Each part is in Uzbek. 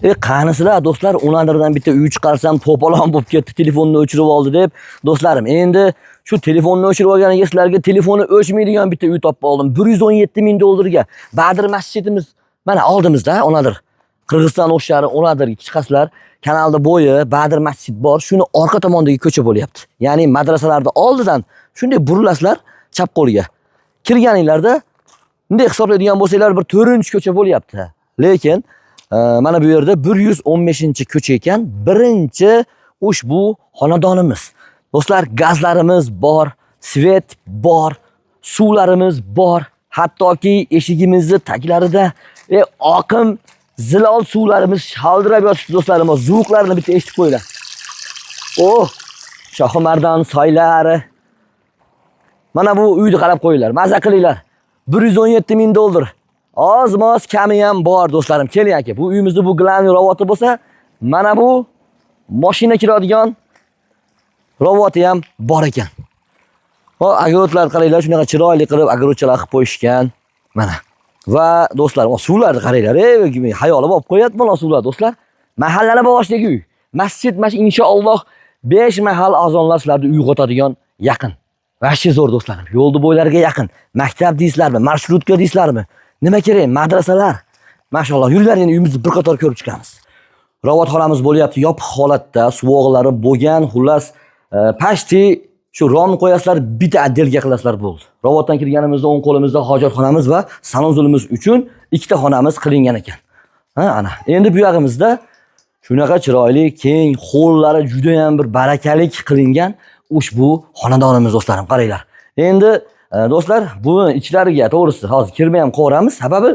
Qanisizlar do'stlar, ulardan bitta uy chiqarsam to'polon bo'lib ketdi, telefonni o'chirib oldi deb. Do'stlarim, endi shu telefonni o'chirib olganiga sizlarga telefoni o'chmaydigan bitta uy topib oldim. 117 ming dollarga. Badr masjidimiz mana oldimizda, onadir. Qirg'iziston o'shlari, onadir, chiqasizlar. Kanalda bo'yi Badr masjid bor. Shuni orqa tomondagi ko'cha bo'lyapti. Ya'ni madrasalarda oldidan shunday burilasizlar chap qo'liga. Kirganinglarda bunday hisoblaydigan bo'lsanglar bir 4-ko'cha bo'lyapti. Lekin mana bu yerda 115-ko'cha ekan, birinchi ushbu xonadonimiz. Do'stlar, gazlarimiz bor, svet bor, suvlarimiz bor, hattoki eshigimizning taglarida oqim zilol suvlarimiz shaldirab yotibdi do'stlarim. Zvuqlarni bitta eshitib qo'yinglar. Oh, Shohimardon soylari. Mana bu uyni qarab qo'yinglar, maza qilinglar. 117 ming dollar. Oz-moz kami ham bor do'stlarim. Keling aka, bu uyimizda bu glavniy ravoti bo'lsa, mana bu mashina kiradigan ravoti ham bor ekan. Va agorotlar qaranglar, shunaqa chiroyli qilib agorotchalar qilib qo'yishgan. Mana. Va do'stlar, suvlarni qaranglar, hayolib olib qo'yapti mana suvlar do'stlar. Mahallani boshidagi uy. Masjid inshaalloh 5 mahal azonlar sizlarni uyg'otadigan yaqin. Vashi zo'r do'stlarim. Yo'lni bo'ylariga yaqin. Maktab deysizlarmi, marshrutka deysizlarmi? Nima kerak? Madrasalar. Mashalloh, yurlar endi uyimizni bir qator ko'rib chiqamiz. Ravatxonamiz bo'lyapti, yopiq holatda, suvog'lari bo'lgan, xullas, pashti shu rom qo'yasizlar, bitta отделga qilasizlar bo'ldi. Ravatdan kirganimizda o'ng qo'limizda hojatxonamiz va sanuzulimiz uchun ikkita xonamiz qilingan ekan. Ana. Endi bu yog'imizda shunaqa chiroyli, keng, hollari juda ham bir barakalik qilingan ushbu xonadonimiz do'stlarim, qaranglar. Endi do'stlar, buni ichlariga to'g'risi hozir kirmay ham qo'ramiz. Sababi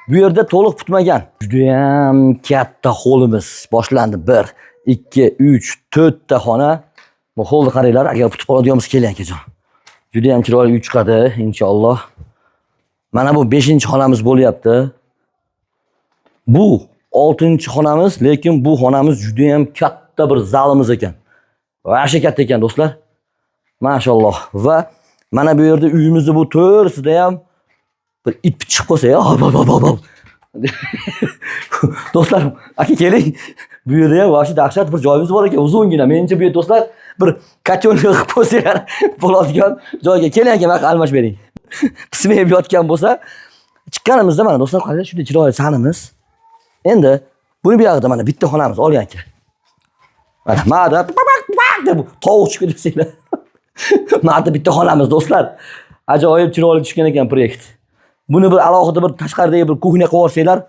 bu yerda to'liq bitmagan. Juda ham katta holimiz boshlandi. 1, 2, 3, 4 ta xona. Bu holni qaranglar, agar bitib qoladiganimiz keling akajon. Juda ham chiroyli uy chiqadi inshaalloh. Mana bu 5-xonamiz bo'lyapti. Bu 6-xonamiz, lekin bu xonamiz juda ham katta bir zalimiz ekan. Vashi katta ekan do'stlar. Mashalloh. Va mana bu yerda uyimizni bu to'rsida ham bir it chiqib qolsa, do'stlar, aka keling. Bu yerda ham vashi dahshat bir joyimiz bor ekan, uzungina. Menimcha bu yer do'stlar bir katyonka qilib qo'ysanglar bo'ladigan joyga keling aka, vaqt almash bering. Pismayib yotgan bo'lsa, chiqqanimizda mana do'stlar, qaranglar, shunday chiroyli sanimiz. Endi buni bu yoqda mana bitta xonamiz olgan ekan. Mana deb tovuq chiqib desanglar. Mana bitta xonamiz do'stlar. Ajoyib chiroyli tushgan ekan proyekt. Buni bir alohida bir tashqaridagi bir kuxnya qilib olsanglar,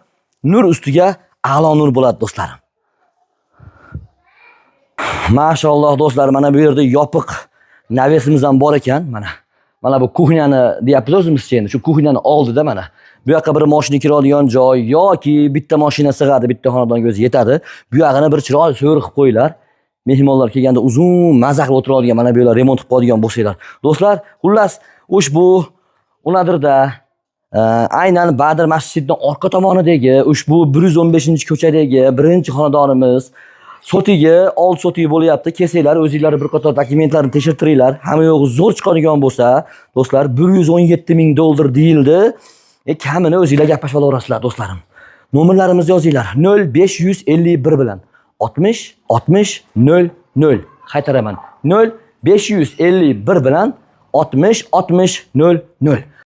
nur ustiga a'lo nur bo'ladi do'stlarim. Mashalloh do'stlar, mana bu yerda yopiq navesimiz ham bor ekan, mana. Mana bu kuxnyani deyapmiz o'zimizcha endi. Shu kuxnyani oldida mana. Bu yoqqa bir mashina kiradigan joy yoki bitta mashina sig'adi, bitta xonadonga o'zi yetadi. Bu yog'ini bir chiroyli so'ri qilib qo'yinglar. Mehmonlar kelganda uzun maza qilib o'tiradigan mana bu yerlar remont qilib qo'yadigan bo'lsanglar. Do'stlar, xullas, ushbu unadirda aynan Badr masjidining orqa tomonidagi ushbu 115-ko'chadagi birinchi xonadonimiz sotiga, old sotiga bo'lyapti. Kelsanglar, o'zingizlar bir qator dokumentlarni tekshirtiringlar. Hamma yo'g'i zo'r chiqadigan bo'lsa, do'stlar, 117 ming dollar deyildi. Kamini o'zingizlar gaplashib olasizlar do'stlarim. Nomerlarimizni yozinglar. 0551 bilan 60 60 00. Qaytaraman. 0551 bilan 60 60 00.